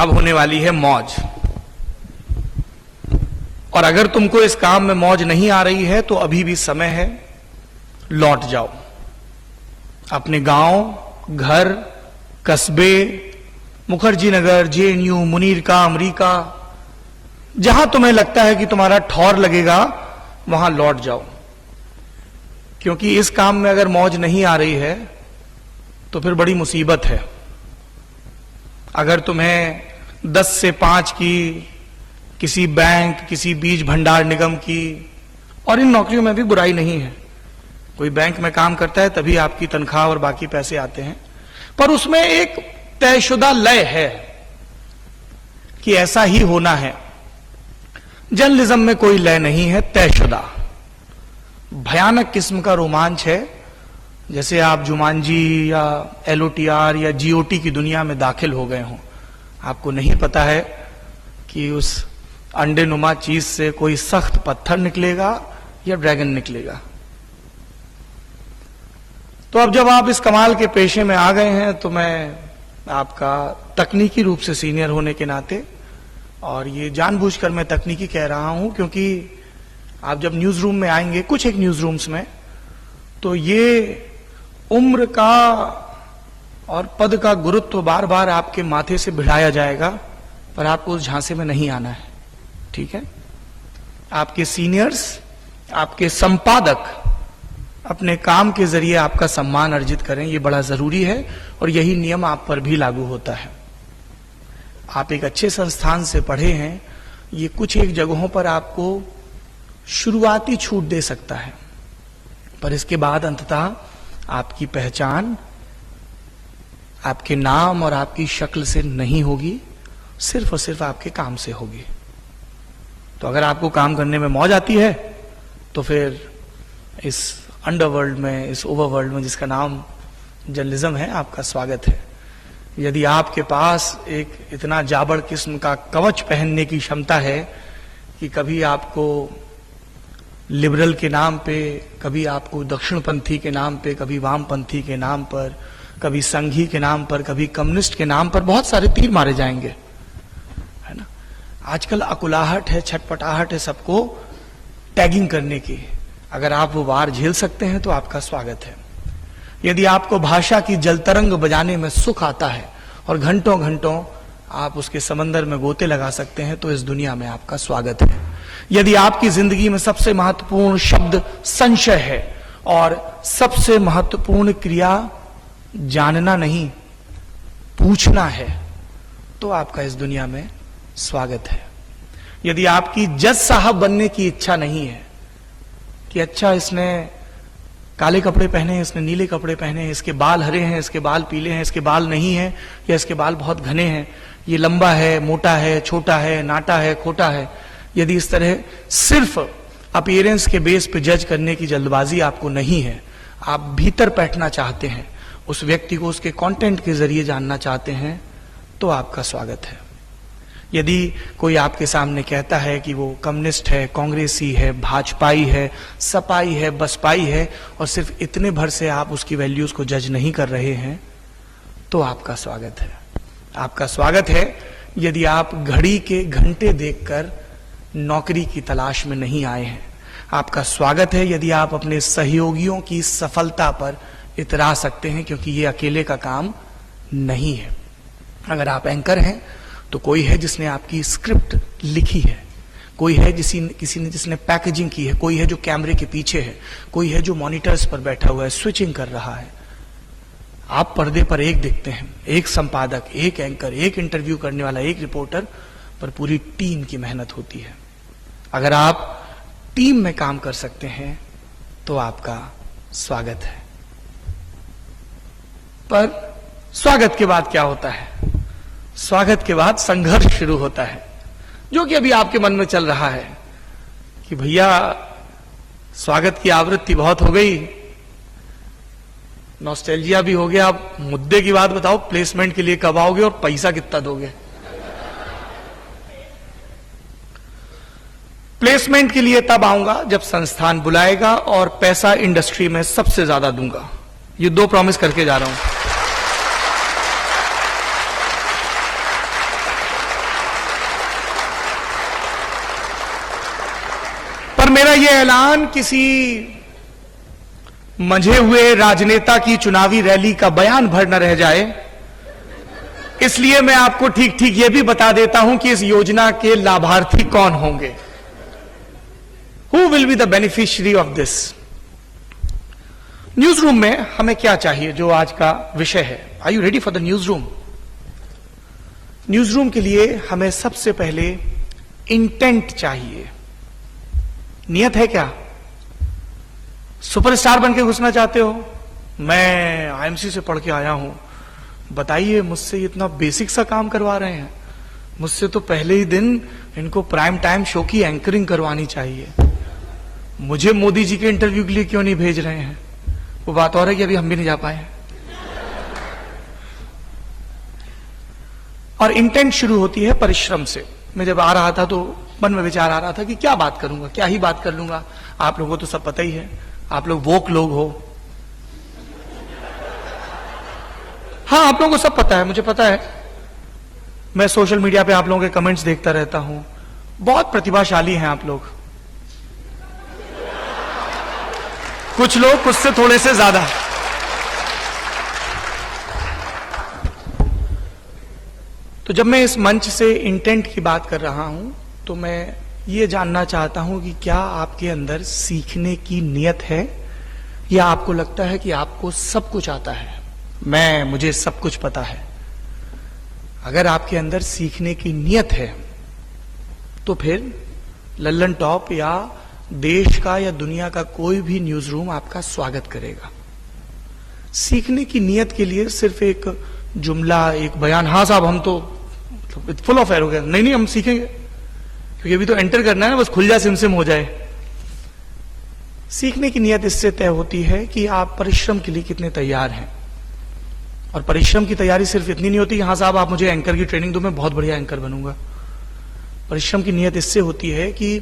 अब होने वाली है मौज। और अगर तुमको इस काम में मौज नहीं आ रही है तो अभी भी समय है, लौट जाओ अपने गांव, घर, कस्बे, मुखर्जी नगर, जेएनयू, मुनीर का, अमरीका, जहां तुम्हें लगता है कि तुम्हारा ठौर लगेगा वहां लौट जाओ। क्योंकि इस काम में अगर मौज नहीं आ रही है तो फिर बड़ी मुसीबत है। अगर तुम्हें 10 से 5 की, किसी बैंक, किसी बीज भंडार निगम की, और इन नौकरियों में भी बुराई नहीं है, कोई बैंक में काम करता है तभी आपकी तनख्वाह और बाकी पैसे आते हैं, पर उसमें एक तयशुदा लय है कि ऐसा ही होना है। जर्नलिज्म में कोई लय नहीं है, तयशुदा भयानक किस्म का रोमांच है। जैसे आप जुमांजी या एलओटीआर या जीओटी की दुनिया में दाखिल हो गए हों। आपको नहीं पता है कि उस अंडे नुमा चीज से कोई सख्त पत्थर निकलेगा या ड्रैगन निकलेगा। तो अब जब आप इस कमाल के पेशे में आ गए हैं तो मैं आपका तकनीकी रूप से सीनियर होने के नाते, और ये जानबूझकर मैं तकनीकी कह रहा हूं क्योंकि आप जब न्यूज रूम में आएंगे, कुछ एक न्यूज रूम्स में, तो ये उम्र का और पद का गुरुत्व बार बार आपके माथे से भिड़ाया जाएगा, पर आपको उस झांसे में नहीं आना है, ठीक है? आपके सीनियर्स, आपके संपादक अपने काम के जरिए आपका सम्मान अर्जित करें, यह बड़ा जरूरी है, और यही नियम आप पर भी लागू होता है। आप एक अच्छे संस्थान से पढ़े हैं, ये कुछ एक जगहों पर आपको शुरुआती छूट दे सकता है, पर इसके बाद अंततः आपकी पहचान आपके नाम और आपकी शक्ल से नहीं होगी, सिर्फ और सिर्फ आपके काम से होगी। तो अगर आपको काम करने में मौज आती है तो फिर इस अंडरवर्ल्ड में, इस ओवरवर्ल्ड में जिसका नाम जर्नलिज्म है, आपका स्वागत है। यदि आपके पास एक इतना जाबड़ किस्म का कवच पहनने की क्षमता है कि कभी आपको लिबरल के नाम पे, कभी आपको दक्षिणपंथी के नाम पे, कभी वामपंथी के नाम पर, कभी संघी के नाम पर, कभी कम्युनिस्ट के नाम पर बहुत सारे तीर मारे जाएंगे, है ना? आजकल अकुलाहट है, छटपटाहट है सबको टैगिंग करने की। अगर आप वो वार झेल सकते हैं तो आपका स्वागत है। यदि आपको भाषा की जलतरंग बजाने में सुख आता है और घंटों घंटों आप उसके समंदर में गोते लगा सकते हैं तो इस दुनिया में आपका स्वागत है। यदि आपकी जिंदगी में सबसे महत्वपूर्ण शब्द संशय है और सबसे महत्वपूर्ण क्रिया जानना नहीं, पूछना है, तो आपका इस दुनिया में स्वागत है। यदि आपकी जज साहब बनने की इच्छा नहीं है कि अच्छा इसने काले कपड़े पहने हैं, इसने नीले कपड़े पहने हैं, इसके बाल हरे हैं, इसके बाल पीले हैं, इसके बाल नहीं हैं, या इसके बाल बहुत घने हैं, ये लंबा है, मोटा है, छोटा है, नाटा है, खोटा है, यदि इस तरह सिर्फ अपीयरेंस के बेस पे जज करने की जल्दबाजी आपको नहीं है, आप भीतर बैठना चाहते हैं, उस व्यक्ति को उसके कंटेंट के जरिए जानना चाहते हैं, तो आपका स्वागत है। यदि कोई आपके सामने कहता है कि वो कम्युनिस्ट है, कांग्रेसी है, भाजपाई है, सपाई है, बसपाई है, और सिर्फ इतने भर से आप उसकी वैल्यूज को जज नहीं कर रहे हैं, तो आपका स्वागत है। आपका स्वागत है यदि आप घड़ी के घंटे देखकर नौकरी की तलाश में नहीं आए हैं। आपका स्वागत है यदि आप अपने सहयोगियों की सफलता पर इतरा सकते हैं, क्योंकि ये अकेले का काम नहीं है। अगर आप एंकर हैं तो कोई है जिसने आपकी स्क्रिप्ट लिखी है, कोई है किसी ने जिसने पैकेजिंग की है, कोई है जो कैमरे के पीछे है, कोई है जो मॉनिटर्स पर बैठा हुआ है, स्विचिंग कर रहा है। आप पर्दे पर एक दिखते हैं, एक संपादक, एक एंकर, एक इंटरव्यू करने वाला, एक रिपोर्टर, पर पूरी टीम की मेहनत होती है। अगर आप टीम में काम कर सकते हैं तो आपका स्वागत है। पर स्वागत के बाद क्या होता है? स्वागत के बाद संघर्ष शुरू होता है, जो कि अभी आपके मन में चल रहा है कि भैया स्वागत की आवृत्ति बहुत हो गई, नॉस्टैल्जिया भी हो गया, आप मुद्दे की बात बताओ, प्लेसमेंट के लिए कब आओगे और पैसा कितना दोगे? प्लेसमेंट के लिए तब आऊंगा जब संस्थान बुलाएगा, और पैसा इंडस्ट्री में सबसे ज्यादा दूंगा। ये 2 प्रॉमिस करके जा रहा हूं। मेरा यह ऐलान किसी मंझे हुए राजनेता की चुनावी रैली का बयान भर न रह जाए, इसलिए मैं आपको ठीक ठीक यह भी बता देता हूं कि इस योजना के लाभार्थी कौन होंगे। Who will be the beneficiary of this. Newsroom में हमें क्या चाहिए, जो आज का विषय है। Are you ready for the newsroom? Newsroom के लिए हमें सबसे पहले इंटेंट चाहिए। नियत है क्या? सुपरस्टार बन के घुसना चाहते हो? मैं आईएमसी से पढ़ के आया हूं, बताइए मुझसे इतना बेसिक सा काम करवा रहे हैं। मुझसे तो पहले ही दिन इनको प्राइम टाइम शो की एंकरिंग करवानी चाहिए। मुझे मोदी जी के इंटरव्यू के लिए क्यों नहीं भेज रहे हैं? वो बात और है कि अभी हम भी नहीं जा पाए। और इंटेंट शुरू होती है परिश्रम से। मैं जब आ रहा था तो मन में विचार आ रहा था कि क्या बात करूंगा, क्या ही बात कर लूंगा। आप लोगों को तो सब पता ही है, आप लोग वोक लोग हो। हाँ, आप लोगों को सब पता है, मुझे पता है। मैं सोशल मीडिया पे आप लोगों के कमेंट्स देखता रहता हूं। बहुत प्रतिभाशाली हैं आप लोग, कुछ लोग कुछ से थोड़े से ज्यादा। तो जब मैं इस मंच से इंटेंट की बात कर रहा हूं तो मैं ये जानना चाहता हूं कि क्या आपके अंदर सीखने की नियत है, या आपको लगता है कि आपको सब कुछ आता है, मुझे सब कुछ पता है। अगर आपके अंदर सीखने की नियत है तो फिर लल्लन टॉप या देश का या दुनिया का कोई भी न्यूज रूम आपका स्वागत करेगा। सीखने की नियत के लिए सिर्फ एक जुमला, एक बयान, हाँ साहब हम तो फुल ऑफ एयर हो गया, नहीं हम सीखेंगे, क्योंकि अभी तो एंटर करना है ना, बस खुल जाए सिमसिम हो जाए। सीखने की नियत इससे तय होती है कि आप परिश्रम के लिए कितने तैयार हैं। और परिश्रम की तैयारी सिर्फ इतनी नहीं होती कि हाँ साहब आप मुझे एंकर की ट्रेनिंग दो, मैं बहुत बढ़िया एंकर बनूंगा। परिश्रम की नियत इससे होती है कि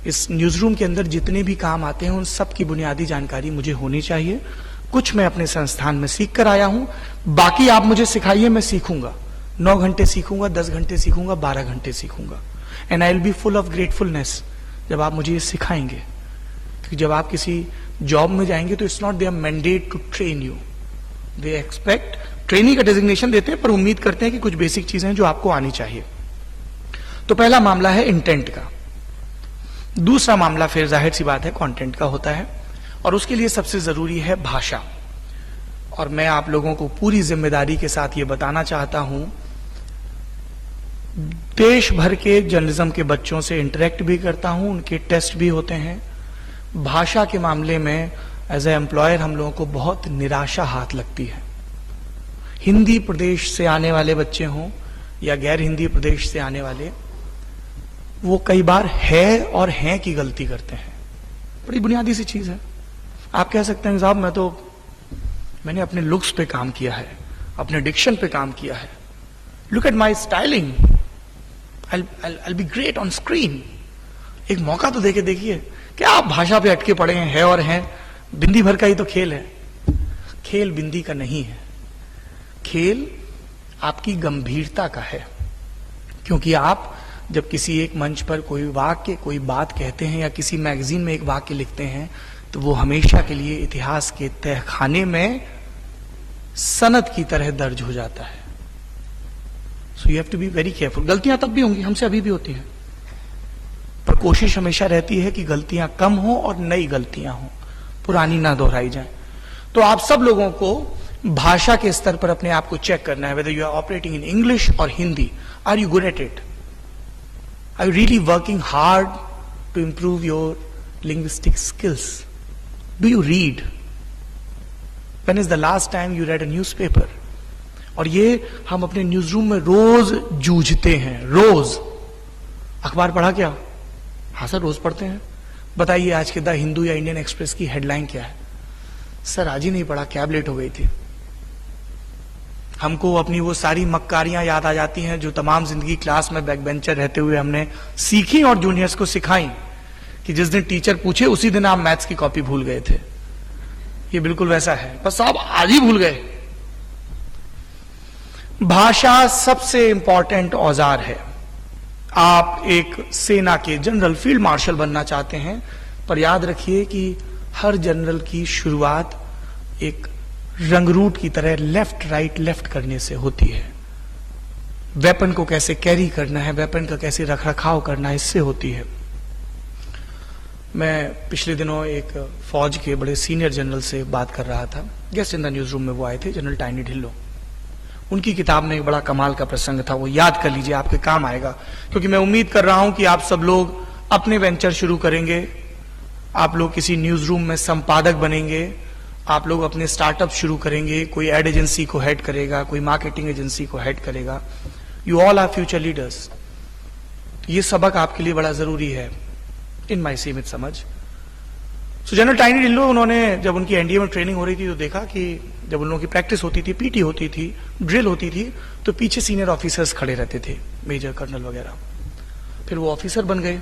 इस न्यूज रूम के अंदर जितने भी काम आते हैं उन सब की बुनियादी जानकारी मुझे होनी चाहिए। कुछ मैं अपने संस्थान में सीख कर आया हूं, बाकी आप मुझे सिखाइए, मैं सीखूंगा। 9 घंटे सीखूंगा, 10 घंटे सीखूंगा, 12 घंटे सीखूंगा। And I will be full of gratefulness जब आप मुझे ये सिखाएंगे। क्योंकि जब आप किसी जॉब में जाएंगे तो it's not there mandate to train you, they expect, training का डेजिग्नेशन देते हैं पर उम्मीद करते हैं कि कुछ बेसिक चीजें हैं जो आपको आनी चाहिए। तो पहला मामला है इंटेंट का। दूसरा मामला फिर जाहिर सी बात है कंटेंट का होता है, और उसके लिए सबसे जरूरी है भाषा। और मैं आप लोगों को पूरी जिम्मेदारी के साथ ये बताना चाहता हूं, देश भर के जर्नलिज्म के बच्चों से इंटरेक्ट भी करता हूं, उनके टेस्ट भी होते हैं। भाषा के मामले में एज ए एम्प्लॉयर हम लोगों को बहुत निराशा हाथ लगती है। हिंदी प्रदेश से आने वाले बच्चे हों या गैर हिंदी प्रदेश से आने वाले, वो कई बार है और हैं की गलती करते हैं। बड़ी बुनियादी सी चीज है। आप कह सकते हैं साहब मैंने अपने लुक्स पे काम किया है, अपने डिक्शन पे काम किया है, look at my styling, I be great on screen. एक मौका तो देके देखिए। क्या आप भाषा पे अटके पड़े हैं, है और हैं? बिंदी भर का ही तो खेल है। खेल बिंदी का नहीं है, खेल आपकी गंभीरता का है। क्योंकि आप जब किसी एक मंच पर कोई वाक्य, कोई बात कहते हैं या किसी मैगजीन में एक वाक्य लिखते हैं तो वो हमेशा के लिए इतिहास के तहखाने में सनद की तरह दर्ज हो जाता है। So you have to be very careful. गलतियां तब भी होंगी, हमसे अभी भी होती हैं, पर कोशिश हमेशा रहती है कि गलतियां कम हो और नई गलतियां हो, पुरानी ना दोहराई जाए। तो आप सब लोगों को भाषा के स्तर पर अपने आप को चेक करना है, whether you are operating in English और Hindi, are you good at it? Are you really working hard to improve your linguistic skills? Do you read? When is the last time you read a newspaper? और ये हम अपने news room में रोज जूझते हैं। रोज अखबार पढ़ा क्या? हाँ सर रोज पढ़ते हैं। बताइए आज के द हिंदू या इंडियन एक्सप्रेस की हेडलाइन क्या है? सर आज ही नहीं पढ़ा, कैब लेट हो गई थी। हमको अपनी वो सारी मक्कारियां याद आ जाती हैं जो तमाम जिंदगी क्लास में बैक बेंचर रहते हुए हमने सीखी और जूनियर्स को सिखाई, कि जिस दिन टीचर पूछे उसी दिन आप मैथ्स की कॉपी भूल गए थे। ये बिल्कुल वैसा है, बस आप आज ही भूल गए। भाषा सबसे इंपॉर्टेंट औजार है। आप एक सेना के जनरल, फील्ड मार्शल बनना चाहते हैं पर याद रखिए कि हर जनरल की शुरुआत एक रंगरूट की तरह लेफ्ट राइट लेफ्ट करने से होती है। वेपन को कैसे कैरी करना है, वेपन का कैसे रखरखाव करना है, इससे होती है। मैं पिछले दिनों एक फौज के बड़े सीनियर जनरल से बात कर रहा था, guest in the newsroom में वो आए थे, जनरल टाइनी ढिल्लो। उनकी किताब में एक बड़ा कमाल का प्रसंग था, वो याद कर लीजिए, आपके काम आएगा, क्योंकि मैं उम्मीद कर रहा हूं कि आप सब लोग अपने वेंचर शुरू करेंगे, आप लोग किसी न्यूज रूम में संपादक बनेंगे, आप लोग अपने स्टार्टअप शुरू करेंगे, कोई एड एजेंसी को हेड करेगा, कोई मार्केटिंग एजेंसी को हेड करेगा। You all are future leaders. ये सबक आपके लिए बड़ा जरूरी है, इन माई सीमित समझ। सो जनरल टाइनी ढिल्लो, उन्होंने जब उनकी एनडीए में ट्रेनिंग हो रही थी तो देखा कि जब उन लोगों की प्रैक्टिस होती थी, पीटी होती थी, ड्रिल होती थी, तो पीछे सीनियर ऑफिसर्स खड़े रहते थे, मेजर कर्नल वगैरह। फिर वो ऑफिसर बन गए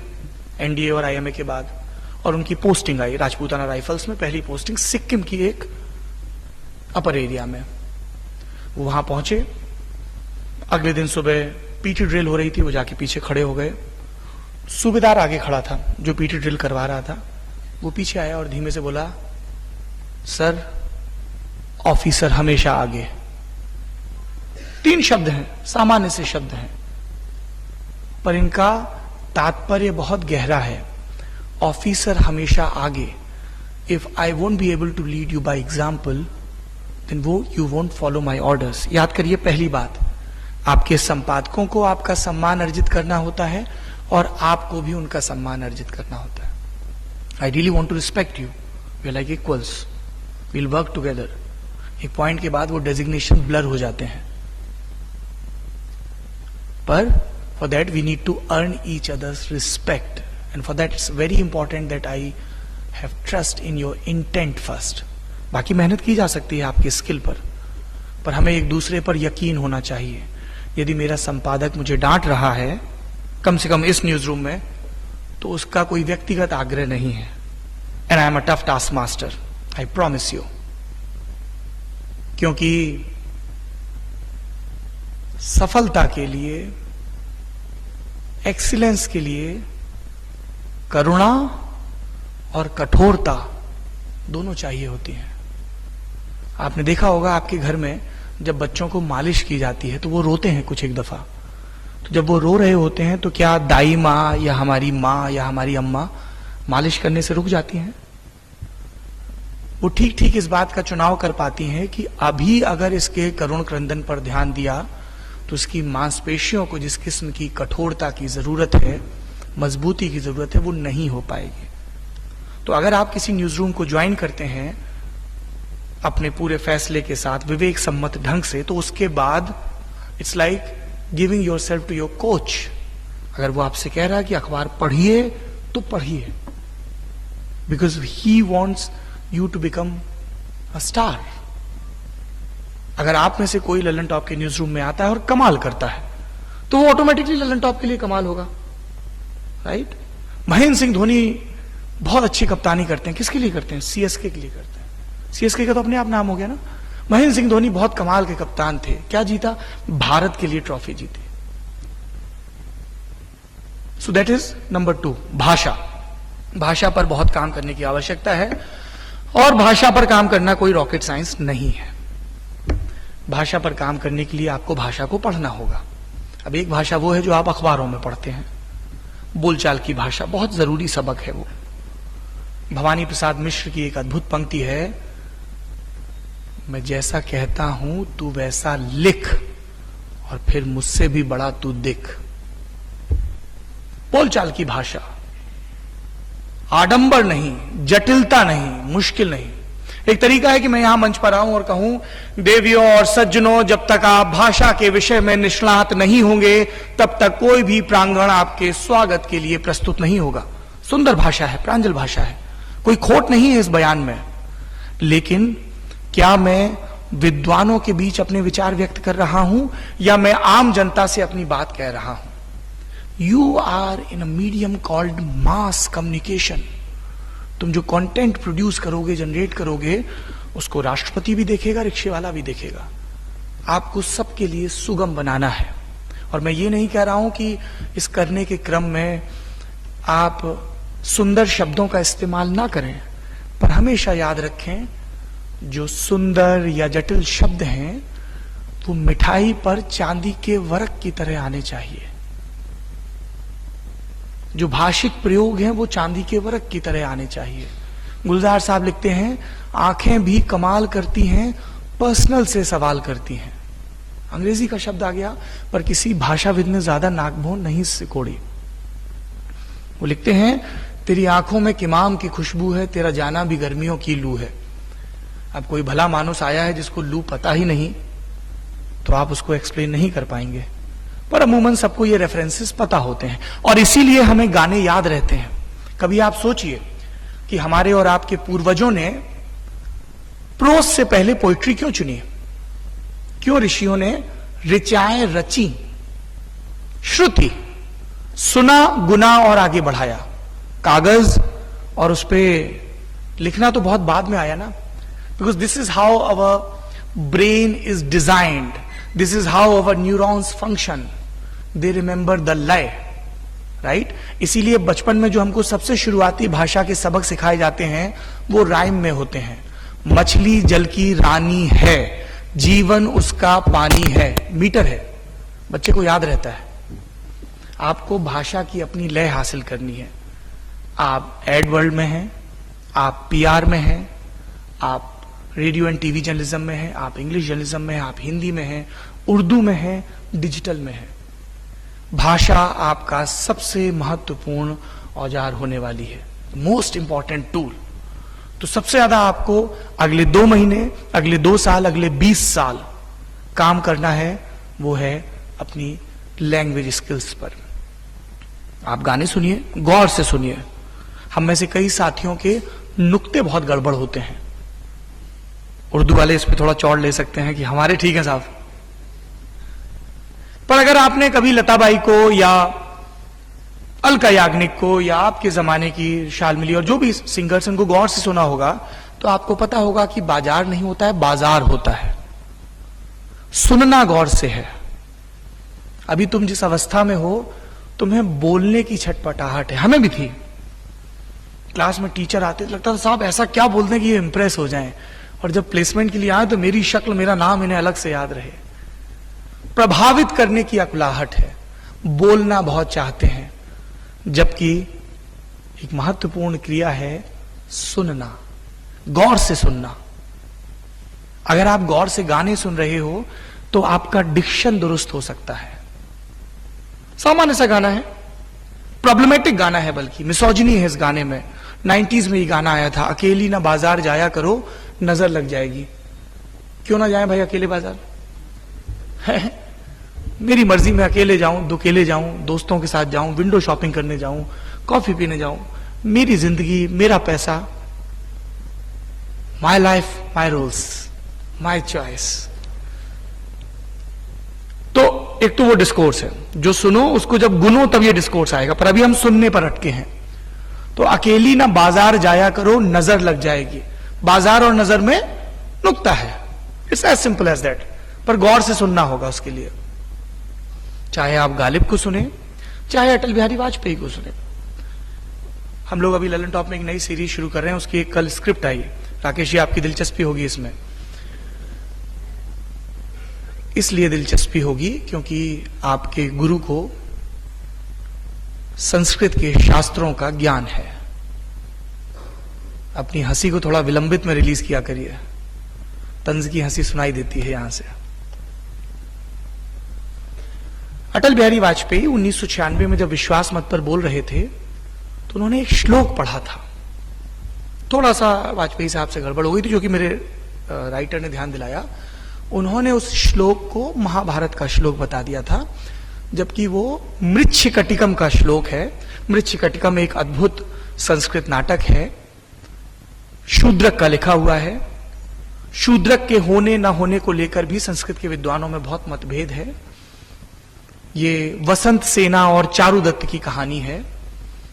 एनडीए और आईएमए के बाद, और उनकी पोस्टिंग आई राजपूताना राइफल्स में, पहली पोस्टिंग सिक्किम की एक अपर एरिया में। वो वहां पहुंचे, अगले दिन सुबह पीटी ड्रिल हो रही थी, वो जाके पीछे खड़े हो गए। सूबेदार आगे खड़ा था जो पीटी ड्रिल करवा रहा था, वो पीछे आया और धीमे से बोला, सर ऑफिसर हमेशा आगे। 3 शब्द हैं, सामान्य से शब्द हैं, पर इनका तात्पर्य बहुत गहरा है। ऑफिसर हमेशा आगे। If I won't be able to lead you by example, then वो you won't follow my orders. याद करिए पहली बात, आपके संपादकों को आपका सम्मान अर्जित करना होता है और आपको भी उनका सम्मान अर्जित करना होता है। I really want to respect you, we are like equals, we'll work together. एक पॉइंट के बाद वो डेजिग्नेशन ब्लर हो जाते हैं, पर for that we need to earn each others respect, and for that it's very important that I have trust in your intent first. बाकी मेहनत की जा सकती है आपके स्किल पर हमें एक दूसरे पर यकीन होना चाहिए। यदि मेरा संपादक मुझे डांट रहा है, कम से कम इस न्यूज रूम में, तो उसका कोई व्यक्तिगत आग्रह नहीं है। And I am a tough task master, I promise you. क्योंकि सफलता के लिए, एक्सीलेंस के लिए करुणा और कठोरता दोनों चाहिए होती हैं। आपने देखा होगा आपके घर में जब बच्चों को मालिश की जाती है तो वो रोते हैं कुछ एक दफा। तो जब वो रो रहे होते हैं तो क्या दाई माँ या हमारी माँ या हमारी अम्मा मालिश करने से रुक जाती हैं? वो ठीक ठीक इस बात का चुनाव कर पाती हैं कि अभी अगर इसके करुण क्रंदन पर ध्यान दिया तो इसकी मांसपेशियों को जिस किस्म की कठोरता की जरूरत है, मजबूती की जरूरत है, वो नहीं हो पाएगी। तो अगर आप किसी न्यूज रूम को ज्वाइन करते हैं अपने पूरे फैसले के साथ, विवेक सम्मत ढंग से, तो उसके बाद it's like giving yourself to your coach. अगर वो आपसे कह रहा है कि अखबार पढ़िए तो पढ़िए, because he wants you to become a star. अगर आप में से कोई ललन टॉप के न्यूज रूम में आता है और कमाल करता है तो वो ऑटोमेटिकली ललन टॉप के लिए कमाल होगा, राइट? महेंद्र सिंह धोनी बहुत अच्छी कप्तानी करते हैं, किसके लिए करते हैं? सीएसके के लिए करते हैं। सीएसके का तो अपने आप नाम हो गया ना। महेंद्र सिंह धोनी बहुत कमाल के कप्तान थे। क्या जीता? भारत के लिए ट्रॉफी जीती। सो दैट इज नंबर 2, भाषा। भाषा पर बहुत काम करने की आवश्यकता है, और भाषा पर काम करना कोई रॉकेट साइंस नहीं है। भाषा पर काम करने के लिए आपको भाषा को पढ़ना होगा। अब एक भाषा वो है जो आप अखबारों में पढ़ते हैं, बोलचाल की भाषा, बहुत जरूरी सबक है वो। भवानी प्रसाद मिश्र की एक अद्भुत पंक्ति है, मैं जैसा कहता हूं तू वैसा लिख और फिर मुझसे भी बड़ा तू दिख। बोलचाल की भाषा, आडंबर नहीं, जटिलता नहीं, मुश्किल नहीं। एक तरीका है कि मैं यहां मंच पर आऊं और कहूं, देवियों और सज्जनों, जब तक आप भाषा के विषय में निष्णात नहीं होंगे तब तक कोई भी प्रांगण आपके स्वागत के लिए प्रस्तुत नहीं होगा। सुंदर भाषा है, प्रांजल भाषा है, कोई खोट नहीं है इस बयान में। लेकिन क्या मैं विद्वानों के बीच अपने विचार व्यक्त कर रहा हूं या मैं आम जनता से अपनी बात कह रहा हूं? You are in a medium called mass communication. तुम जो कंटेंट प्रोड्यूस करोगे, जनरेट करोगे, उसको राष्ट्रपति भी देखेगा, रिक्शे वाला भी देखेगा। आपको सबके लिए सुगम बनाना है। और मैं ये नहीं कह रहा हूं कि इस करने के क्रम में आप सुंदर शब्दों का इस्तेमाल ना करें, पर हमेशा याद रखें जो सुंदर या जटिल शब्द हैं वो मिठाई पर चांदी के वर्क की तरह आने चाहिए। जो भाषिक प्रयोग हैं वो चांदी के वर्क की तरह आने चाहिए। गुलजार साहब लिखते हैं, आंखें भी कमाल करती हैं, पर्सनल से सवाल करती हैं। अंग्रेजी का शब्द आ गया, पर किसी भाषाविद ने ज्यादा नाकभों नहीं सिकोड़ी। वो लिखते हैं, तेरी आंखों में किमाम की खुशबू है, तेरा जाना भी गर्मियों की लू है। अब कोई भला मानुस आया है जिसको लू पता ही नहीं, तो आप उसको एक्सप्लेन नहीं कर पाएंगे, पर अमूमन सबको ये रेफरेंसेस पता होते हैं और इसीलिए हमें गाने याद रहते हैं। कभी आप सोचिए कि हमारे और आपके पूर्वजों ने प्रोस से पहले पोइट्री क्यों चुनी? क्यों ऋषियों ने ऋचाएं रची, श्रुति सुना, गुना और आगे बढ़ाया? कागज और उस पर लिखना तो बहुत बाद में आया ना, because this is how our brain is designed, this is how our neurons function, they remember the लय, राइट? इसीलिए बचपन में जो हमको सबसे शुरुआती भाषा के सबक सिखाए जाते हैं वो राइम में होते हैं। मछली जल की रानी है, जीवन उसका पानी है, मीटर है, बच्चे को याद रहता है। आपको भाषा की अपनी लय हासिल करनी है। आप एड वर्ल्ड में हैं, आप पीआर में हैं, आप रेडियो एंड टीवी जर्नलिज्म में हैं, आप इंग्लिश जर्नलिज्म में हैं, आप हिंदी में हैं, उर्दू में हैं, डिजिटल में हैं। भाषा आपका सबसे महत्वपूर्ण औजार होने वाली है, मोस्ट इंपॉर्टेंट टूल। तो सबसे ज्यादा आपको अगले 2 महीने, अगले 2 साल, अगले 20 साल काम करना है, वो है अपनी लैंग्वेज स्किल्स पर। आप गाने सुनिए, गौर से सुनिए। हम में से कई साथियों के नुक्ते बहुत गड़बड़ होते हैं। उर्दू वाले इस पे थोड़ा चौड़ ले सकते हैं कि हमारे ठीक है साहब, पर अगर आपने कभी लताबाई को या अलका याग्निक को या आपके जमाने की शाल्मिली और जो भी सिंगर्स उनको गौर से सुना होगा, तो आपको पता होगा कि बाजार नहीं होता है, बाजार होता है। सुनना गौर से है। अभी तुम जिस अवस्था में हो, तुम्हें बोलने की छटपटाहट है, हमें भी थी। क्लास में टीचर आते लगता था साहब ऐसा क्या बोलते हैं कि ये इंप्रेस हो जाएं, और जब प्लेसमेंट के लिए आए तो मेरी शक्ल, मेरा नाम इन्हें अलग से याद रहे। प्रभावित करने की अकुलाहट है, बोलना बहुत चाहते हैं, जबकि एक महत्वपूर्ण क्रिया है सुनना, गौर से सुनना। अगर आप गौर से गाने सुन रहे हो तो आपका डिक्शन दुरुस्त हो सकता है। सामान्य सा गाना है, प्रॉब्लमेटिक गाना है, बल्कि मिसोजिनी है इस गाने में। 90s में ये गाना आया था, अकेली ना बाजार जाया करो, नजर लग जाएगी। क्यों ना जाए भाई अकेले बाजार? मेरी मर्जी में अकेले जाऊं, दुकेले जाऊं, दोस्तों के साथ जाऊं, विंडो शॉपिंग करने जाऊं, कॉफी पीने जाऊं, मेरी जिंदगी, मेरा पैसा, my life, my rules, my choice. तो एक तो वो डिस्कोर्स है, जो सुनो उसको जब गुनो तब ये डिस्कोर्स आएगा, पर अभी हम सुनने पर अटके हैं। तो अकेली ना बाजार जाया करो, नजर लग जाएगी। बाजार और नजर में नुक्ता है, it's as simple as that. पर गौर से सुनना होगा उसके लिए। चाहे आप गालिब को सुने, चाहे अटल बिहारी वाजपेयी को सुने। हम लोग अभी ललन टॉप में एक नई सीरीज शुरू कर रहे हैं, उसकी एक कल स्क्रिप्ट आई। राकेश जी, आपकी दिलचस्पी होगी इसमें। इसलिए दिलचस्पी होगी क्योंकि आपके गुरु को संस्कृत के शास्त्रों का ज्ञान है। अपनी हंसी को थोड़ा विलंबित में रिलीज किया करिए, तंज की हंसी सुनाई देती है यहां से। अटल बिहारी वाजपेयी 1996 में जब विश्वास मत पर बोल रहे थे तो उन्होंने एक श्लोक पढ़ा था। थोड़ा सा वाजपेयी साहब से गड़बड़ हो गई थी, जो कि मेरे राइटर ने ध्यान दिलाया। उन्होंने उस श्लोक को महाभारत का श्लोक बता दिया था, जबकि वो मृच्छकटिकम का श्लोक है। मृच्छकटिकम एक अद्भुत संस्कृत नाटक है, शूद्रक का लिखा हुआ है। शूद्रक के होने न होने को लेकर भी संस्कृत के विद्वानों में बहुत मतभेद है। ये वसंत सेना और चारुदत्त की कहानी है।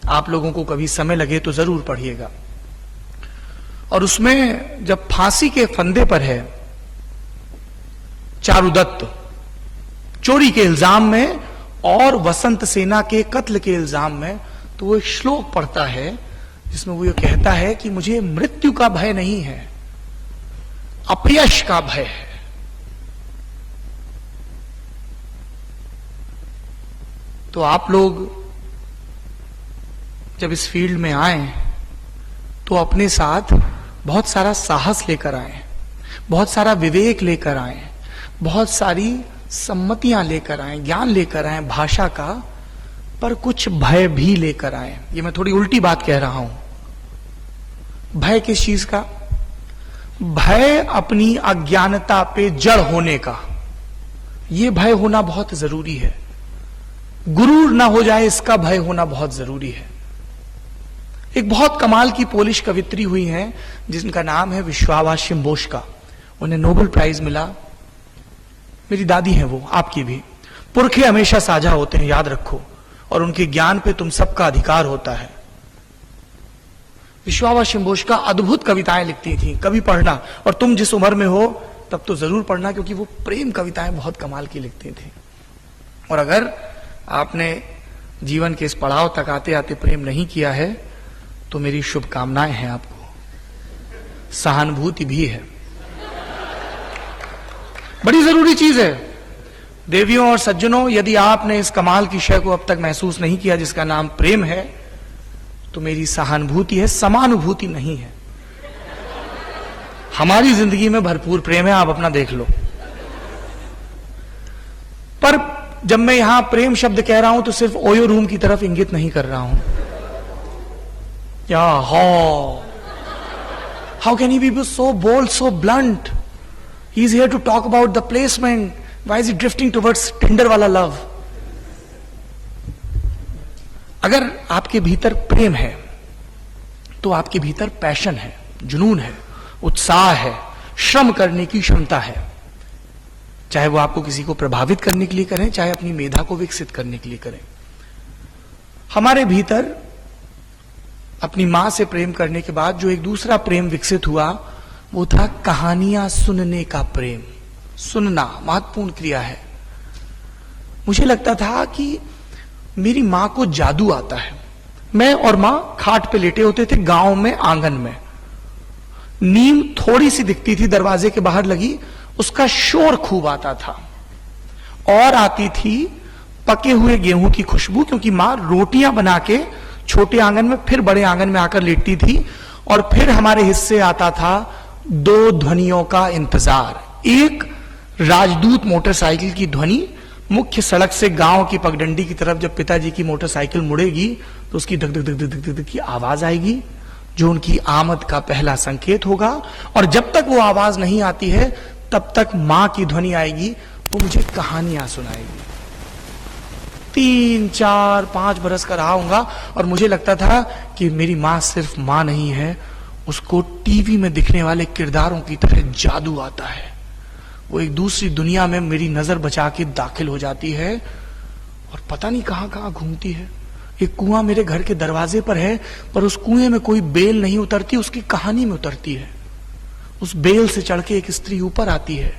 आप लोगों को कभी समय लगे तो जरूर पढ़िएगा। और उसमें जब फांसी के फंदे पर है चारुदत्त चोरी के इल्जाम में और वसंत सेना के कत्ल के इल्जाम में, तो वो एक श्लोक पढ़ता है जिसमें वो ये कहता है कि मुझे मृत्यु का भय नहीं है, अपयश का भय है। तो आप लोग जब इस फील्ड में आए तो अपने साथ बहुत सारा साहस लेकर आए, बहुत सारा विवेक लेकर आए, बहुत सारी सम्मतियां लेकर आए, ज्ञान लेकर आए भाषा का, पर कुछ भय भी लेकर आए। ये मैं थोड़ी उल्टी बात कह रहा हूं। भय किस चीज का? भय अपनी अज्ञानता पे जड़ होने का। यह भय होना बहुत जरूरी है। गुरूर ना हो जाए इसका भय होना बहुत जरूरी है। एक बहुत कमाल की पोलिश कवित्री हुई हैं जिनका नाम है विश्वावा शिम्बोर्स्का। उन्हें नोबेल प्राइज मिला। मेरी दादी हैं वो, आपकी भी। पुरखे हमेशा साझा होते हैं, याद रखो, और उनके ज्ञान पे तुम सबका अधिकार होता है। विश्वावा शिम्बोर्स्का अद्भुत कविताएं लिखती थी, कभी पढ़ना, और तुम जिस उम्र में हो तब तो जरूर पढ़ना, क्योंकि वो प्रेम कविताएं बहुत कमाल की लिखती थी। और अगर आपने जीवन के इस पड़ाव तक आते आते प्रेम नहीं किया है तो मेरी शुभकामनाएं हैं आपको, सहानुभूति भी है, बड़ी जरूरी चीज है। देवियों और सज्जनों, यदि आपने इस कमाल की शय को अब तक महसूस नहीं किया जिसका नाम प्रेम है, तो मेरी सहानुभूति है, समानुभूति नहीं है। हमारी जिंदगी में भरपूर प्रेम है, आप अपना देख लो। पर जब मैं यहां प्रेम शब्द कह रहा हूं तो सिर्फ ओयो रूम की तरफ इंगित नहीं कर रहा हूं। या how can he be so bold, so blunt? He is here to talk about the placement. Why is he drifting towards tender वाला लव? अगर आपके भीतर प्रेम है तो आपके भीतर पैशन है, जुनून है, उत्साह है, श्रम करने की क्षमता है। चाहे वो आपको किसी को प्रभावित करने के लिए करें, चाहे अपनी मेधा को विकसित करने के लिए करें। हमारे भीतर अपनी मां से प्रेम करने के बाद जो एक दूसरा प्रेम विकसित हुआ वो था कहानियां सुनने का प्रेम। सुनना महत्वपूर्ण क्रिया है। मुझे लगता था कि मेरी मां को जादू आता है। मैं और मां खाट पे लेटे होते थे गांव में, आंगन में। नीम थोड़ी सी दिखती थी दरवाजे के बाहर लगी, उसका शोर खूब आता था। और आती थी पके हुए गेहूं की खुशबू, क्योंकि मां रोटियां बना के छोटे आंगन में फिर बड़े आंगन में आकर लेटती थी। और फिर हमारे हिस्से आता था दो ध्वनियों का इंतजार। एक राजदूत मोटरसाइकिल की ध्वनि, मुख्य सड़क से गांव की पगडंडी की तरफ जब पिताजी की मोटरसाइकिल मुड़ेगी तो उसकी धक धक धक धक धक धक की आवाज आएगी, जो उनकी आमद का पहला संकेत होगा। और जब तक वो आवाज नहीं आती है तब तक मां की ध्वनि आएगी, वो मुझे कहानियां सुनाएगी। 3, 4, 5 बरस का रहा हूंगा और मुझे लगता था कि मेरी मां सिर्फ मां नहीं है, उसको टीवी में दिखने वाले किरदारों की तरह जादू आता है। वो एक दूसरी दुनिया में मेरी नजर बचा के दाखिल हो जाती है और पता नहीं कहां कहां घूमती है। एक कुआं मेरे घर के दरवाजे पर है, पर उस कुएं में कोई बेल नहीं उतरती, उसकी कहानी में उतरती है। उस बेल से चढ़ के एक स्त्री ऊपर आती है,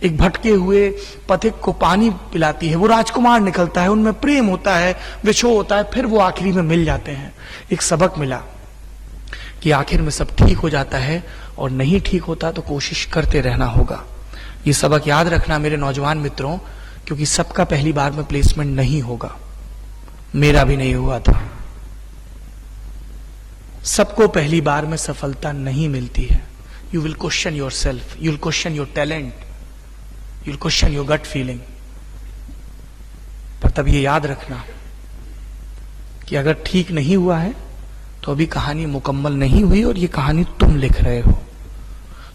एक भटके हुए पथिक को पानी पिलाती है, वो राजकुमार निकलता है, उनमें प्रेम होता है, विछोह होता है, फिर वो आखिरी में मिल जाते हैं। एक सबक मिला कि आखिर में सब ठीक हो जाता है, और नहीं ठीक होता तो कोशिश करते रहना होगा। ये सबक याद रखना मेरे नौजवान मित्रों, क्योंकि सबका पहली बार में प्लेसमेंट नहीं होगा। मेरा भी नहीं हुआ था। सबको पहली बार में सफलता नहीं मिलती है। You will question yourself, you will question your talent, you will question your gut feeling. पर तब ये याद रखना कि अगर ठीक नहीं हुआ है तो अभी कहानी मुकम्मल नहीं हुई, और ये कहानी तुम लिख रहे हो।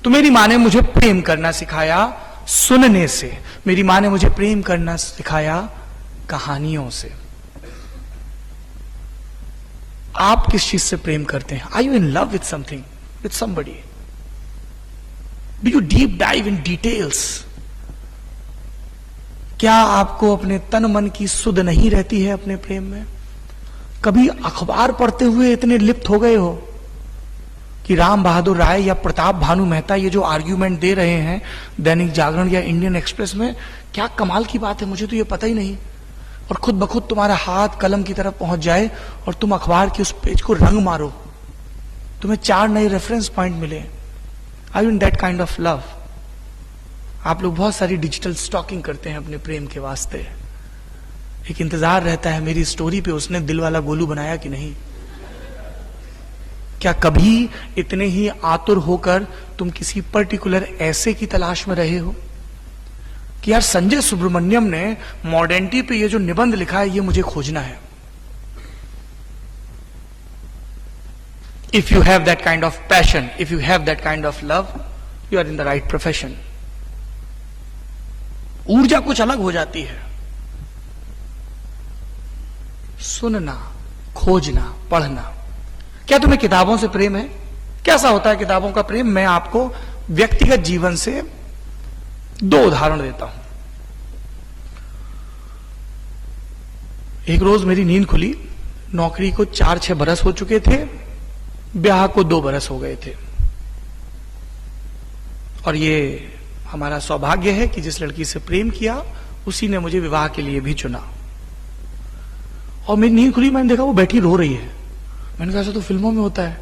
तो मेरी मां ने मुझे प्रेम करना सिखाया सुनने से, मेरी मां ने मुझे प्रेम करना सिखाया कहानियों से। आप किस चीज से प्रेम करते हैं? Are you in love with something, with somebody? Do you deep dive in details? क्या आपको अपने तन मन की सुध नहीं रहती है अपने प्रेम में? कभी अखबार पढ़ते हुए इतने लिप्त हो गए हो कि राम बहादुर राय या प्रताप भानु मेहता ये जो आर्ग्यूमेंट दे रहे हैं दैनिक जागरण या इंडियन एक्सप्रेस में, क्या कमाल की बात है, मुझे तो ये पता ही नहीं। और खुद ब खुद तुम्हारा हाथ कलम की तरफ पहुंच जाए और तुम अखबार के उस पेज को रंग मारो, तुम्हें 4 नए रेफरेंस पॉइंट मिले। I in that kind of love. आप लोग बहुत सारी डिजिटल स्टॉकिंग करते हैं अपने प्रेम के वास्ते, एक इंतजार रहता है मेरी स्टोरी पे उसने दिल वाला गोलू बनाया कि नहीं। क्या कभी इतने ही आतुर होकर तुम किसी पर्टिकुलर ऐसे की तलाश में रहे हो कि यार संजय सुब्रमण्यम ने मॉडर्निटी पे ये जो निबंध लिखा है ये मुझे खोजना है। If you have that kind of passion, if you have that kind of love, you are in the right profession. ऊर्जा कुछ अलग हो जाती है। सुनना, खोजना, पढ़ना। क्या तुम्हें किताबों से प्रेम है? कैसा होता है किताबों का प्रेम? मैं आपको व्यक्तिगत जीवन से 2 उदाहरण देता हूं। एक रोज मेरी नींद खुली, नौकरी को 4-6 बरस हो चुके थे, ब्याह को 2 बरस हो गए थे, और ये हमारा सौभाग्य है कि जिस लड़की से प्रेम किया उसी ने मुझे विवाह के लिए भी चुना। और मेरी नींद खुली, मैंने देखा वो बैठी रो रही है। मैंने कहा ऐसा तो फिल्मों में होता है,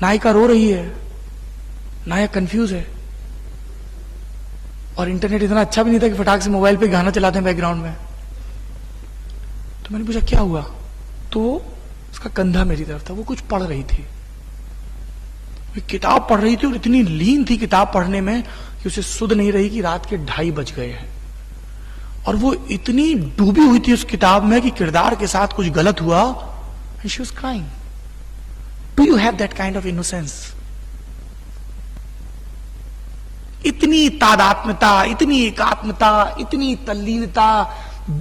नायिका रो रही है, नायक कंफ्यूज है, और इंटरनेट इतना अच्छा भी नहीं था कि फटाक से मोबाइल पे गाना चलाते हैं बैकग्राउंड में। तो मैंने पूछा क्या हुआ, तो उसका कंधा मेरी तरफ था, वो कुछ पढ़ रही थी, वो किताब पढ़ रही थी, और इतनी लीन थी किताब पढ़ने में कि उसे सुध नहीं रही कि रात के 2:30 बज गए हैं। और वो इतनी डूबी हुई थी उस किताब में कि किरदार के साथ कुछ गलत हुआ, and she was crying. Do you have that kind of innocence? इतनी तादात्म्यता, इतनी एकात्मता, इतनी तल्लीनता,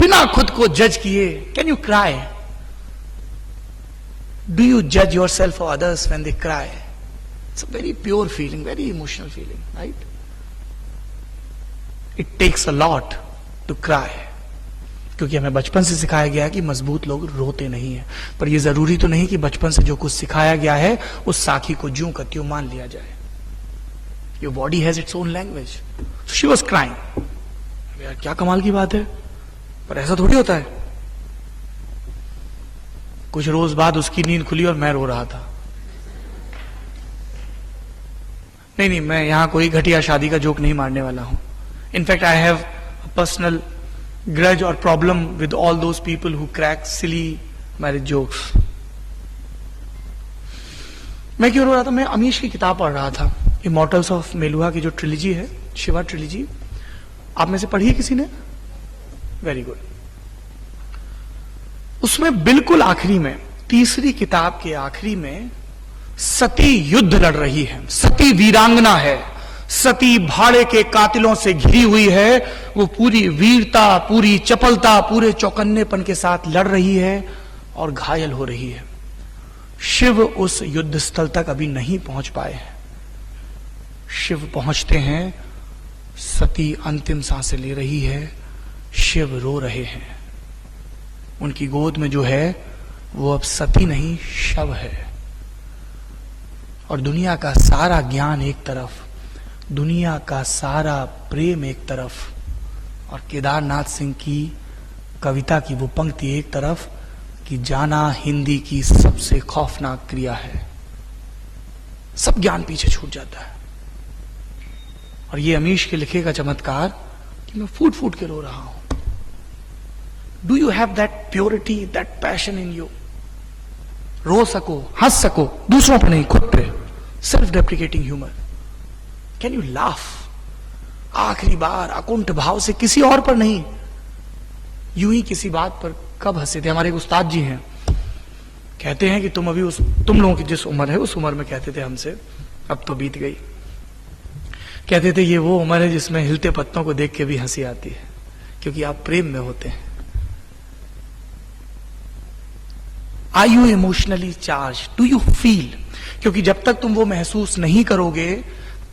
बिना खुद को जज किए। Can you cry? Do you judge yourself or others when they cry? It's a very pure feeling, very emotional feeling, right? It takes a lot to cry. क्योंकि हमें बचपन से सिखाया गया है कि मजबूत लोग रोते नहीं है। पर यह जरूरी तो नहीं कि बचपन से जो कुछ सिखाया गया है उस साखी को ज्यों का त्यों मान लिया जाए। Your body has its own language. She was crying. यार क्या कमाल की बात है, पर ऐसा थोड़ी होता है। कुछ रोज बाद उसकी नींद खुली और मैं रो रहा था। नहीं, मैं यहां कोई घटिया शादी का जोक नहीं मारने वाला हूं। In fact I have personal grudge or problem with all those people who crack silly marriage jokes. मैं क्यों रो रहा था? मैं अमीश की किताब पढ़ रहा था, इमॉर्टल्स ऑफ मेलुहा की जो ट्रिलॉजी है, शिवा ट्रिलॉजी। आप में से पढ़ी है किसी ने? Very good. उसमें बिल्कुल आखिरी में, तीसरी किताब के आखिरी में, सती युद्ध लड़ रही है। सती वीरांगना है, सती भाड़े के कातिलों से घिरी हुई है। वो पूरी वीरता, पूरी चपलता, पूरे चौकन्नेपन के साथ लड़ रही है और घायल हो रही है। शिव उस युद्ध स्थल तक अभी नहीं पहुंच पाए हैं। शिव पहुंचते हैं, सती अंतिम सांसें ले रही है, शिव रो रहे हैं। उनकी गोद में जो है वो अब सती नहीं, शव है। और दुनिया का सारा ज्ञान एक तरफ, दुनिया का सारा प्रेम एक तरफ, और केदारनाथ सिंह की कविता की वो पंक्ति एक तरफ कि जाना हिंदी की सबसे खौफनाक क्रिया है। सब ज्ञान पीछे छूट जाता है। और ये अमीश के लिखे का चमत्कार कि मैं फूट फूट के रो रहा हूं। Do you have that purity, that passion in you? रो सको, हंस सको, दूसरों पर नहीं, खुद पे। Self deprecating humour. Can you laugh? आखिरी बार अकुंठ भाव से, किसी और पर नहीं, यूं ही किसी बात पर कब हंसे थे? हमारे एक उस्ताद जी हैं, कहते हैं कि तुम अभी तुम लोगों की जिस उम्र है उस उम्र में, कहते थे हमसे, अब तो बीत गई, कहते थे ये वो उम्र है जिसमें हिलते पत्तों को देख के भी हंसी आती है, क्योंकि आप प्रेम में होते हैं। Are you emotionally charged? Do you feel? क्योंकि जब तक तुम वो महसूस नहीं करोगे,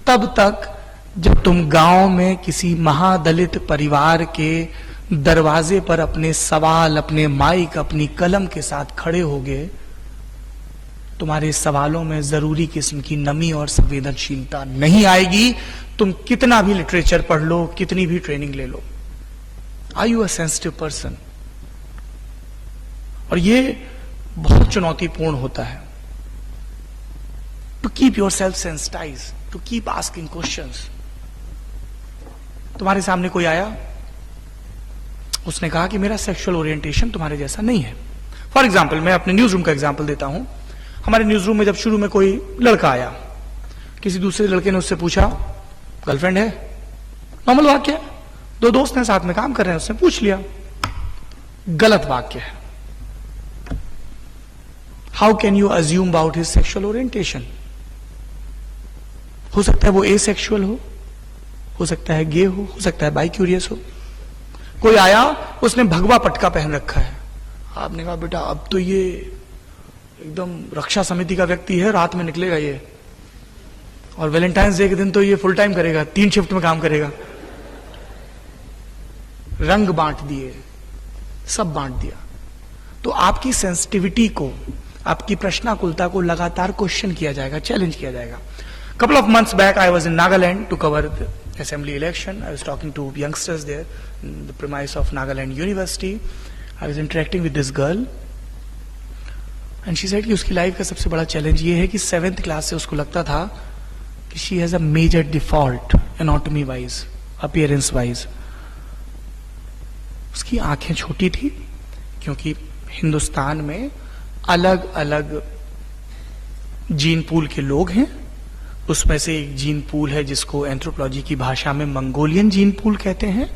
तब तक जब तुम गांव में किसी महादलित परिवार के दरवाजे पर अपने सवाल, अपने माइक, अपनी कलम के साथ खड़े होगे, तुम्हारे सवालों में जरूरी किस्म की नमी और संवेदनशीलता नहीं आएगी। तुम कितना भी लिटरेचर पढ़ लो, कितनी भी ट्रेनिंग ले लो, are you a sensitive person? और ये बहुत चुनौतीपूर्ण होता है। To keep yourself sensitize, to keep asking questions. तुम्हारे सामने कोई आया, उसने कहा कि मेरा सेक्सुअल ओरिएंटेशन तुम्हारे जैसा नहीं है। फॉर एग्जाम्पल, मैं अपने न्यूज रूम का एग्जाम्पल देता हूं। हमारे न्यूज रूम में जब शुरू में कोई लड़का आया, किसी दूसरे लड़के ने उससे पूछा गर्लफ्रेंड है, नॉर्मल वाक्य है, दो दोस्त हैं साथ में काम कर रहे हैं, उसने पूछ लिया, गलत वाक्य है। How can you assume about his sexual orientation? हो सकता है वो एसेक्सुअल हो सकता है गे हो सकता है बाई क्यूरियस हो। कोई आया, उसने भगवा पटका पहन रखा है, आपने कहा बेटा अब तो ये एकदम रक्षा समिति का व्यक्ति है, रात में निकलेगा ये, और वैलेंटाइंस डे के दिन तो ये फुल टाइम करेगा, 3 शिफ्ट में काम करेगा। रंग बांट दिए, सब बांट दिया। तो आपकी सेंसिटिविटी को, आपकी प्रश्नाकुलता को लगातार क्वेश्चन किया जाएगा, चैलेंज किया जाएगा। Couple of months back, I was in Nagaland to cover the assembly election. I was talking to youngsters there in the premise of Nagaland University. I was interacting with this girl, and she said कि उसकी life का सबसे बड़ा challenge ये है कि 7th class से उसको लगता था कि she has a major default anatomy wise, appearance wise. उसकी आंखें छोटी थी, क्योंकि हिंदुस्तान में अलग अलग जीन पूल के लोग हैं। उसमें से एक जीन पूल है जिसको एंथ्रोपोलॉजी की भाषा में मंगोलियन जीन पूल कहते हैं।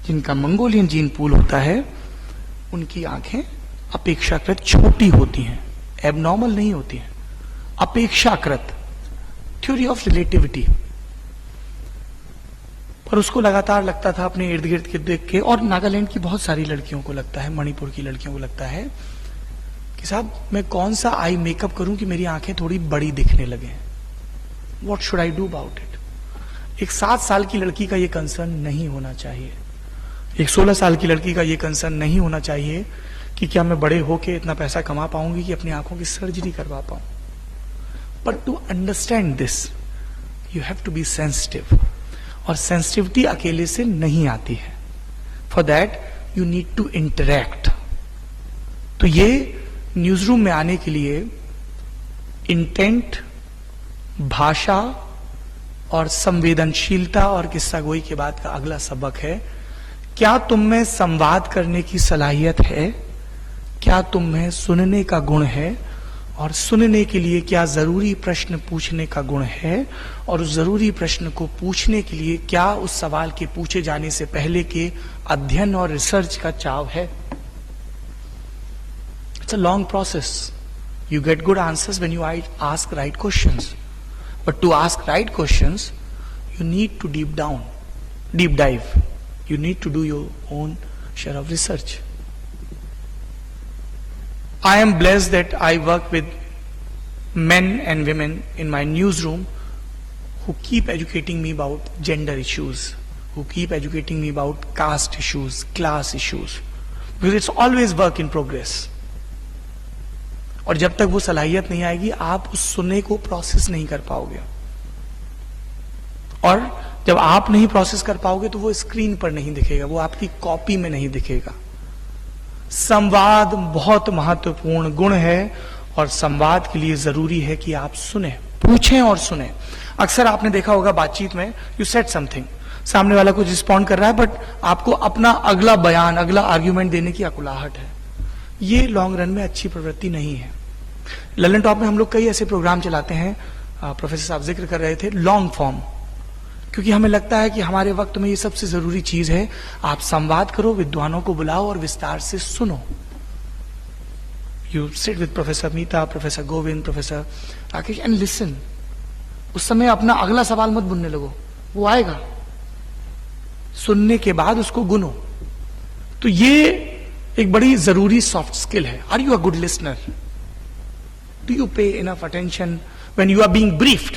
जिनका मंगोलियन जीन पूल होता है, उनकी आंखें अपेक्षाकृत छोटी होती हैं, एबनॉर्मल नहीं होती हैं, अपेक्षाकृत। Theory of relativity. पर उसको लगातार लगता था अपने इर्द गिर्द के देख के, और नागालैंड की बहुत सारी लड़कियों को लगता है, मणिपुर की लड़कियों को लगता है कि साहब मैं कौन सा आई मेकअप करूं कि मेरी आंखें थोड़ी बड़ी दिखने लगे। What should I do about it? एक 7 साल की लड़की का ये कंसर्न नहीं होना चाहिए, एक 16 साल की लड़की का ये कंसर्न नहीं होना चाहिए कि क्या मैं बड़े होके इतना पैसा कमा पाऊंगी कि अपनी आंखों की सर्जरी करवा पाऊं। But to understand this you have to be sensitive, और सेंसिटिविटी अकेले से नहीं आती है। For that you need to interact. तो ये न्यूज रूम में आने के लिए इंटेंट, भाषा और संवेदनशीलता और किस्सा गोई के बाद का अगला सबक है, क्या तुम में संवाद करने की सलाहियत है? क्या तुम में सुनने का गुण है? और सुनने के लिए क्या जरूरी प्रश्न पूछने का गुण है? और उस जरूरी प्रश्न को पूछने के लिए क्या उस सवाल के पूछे जाने से पहले के अध्ययन और रिसर्च का चाव है? It's a long process. You get good answers when you ask right questions. But to ask right questions, you need to deep dive. You need to do your own share of research. I am blessed that I work with men and women in my newsroom who keep educating me about gender issues, who keep educating me about caste issues, class issues, because it's always work in progress. और जब तक वो सलाहियत नहीं आएगी, आप उस सुनने को प्रोसेस नहीं कर पाओगे, और जब आप नहीं प्रोसेस कर पाओगे तो वो स्क्रीन पर नहीं दिखेगा, वो आपकी कॉपी में नहीं दिखेगा. संवाद बहुत महत्वपूर्ण गुण है, और संवाद के लिए जरूरी है कि आप सुने, पूछें और सुने. अक्सर आपने देखा होगा बातचीत में, यू सेड समथिंग, सामने वाला कुछ रिस्पॉन्ड कर रहा है, बट आपको अपना अगला बयान, अगला आर्ग्यूमेंट देने की अकुलाहट है. ये लॉन्ग रन में अच्छी प्रवृत्ति नहीं है. ललन टॉप में हम लोग कई ऐसे प्रोग्राम चलाते हैं, प्रोफेसर साहब जिक्र कर रहे थे, लॉन्ग फॉर्म, क्योंकि हमें लगता है कि हमारे वक्त में ये सबसे जरूरी चीज है. आप संवाद करो, विद्वानों को बुलाओ और विस्तार से सुनो. You sit with professor Meeta, professor Govind, professor Rakesh and listen. उस समय अपना अगला सवाल मत बुनने लगो, वो आएगा. सुनने के बाद उसको गुनो. तो ये एक बड़ी जरूरी सॉफ्ट स्किल है. Are you a good listener? Do you pay enough attention when you are being briefed?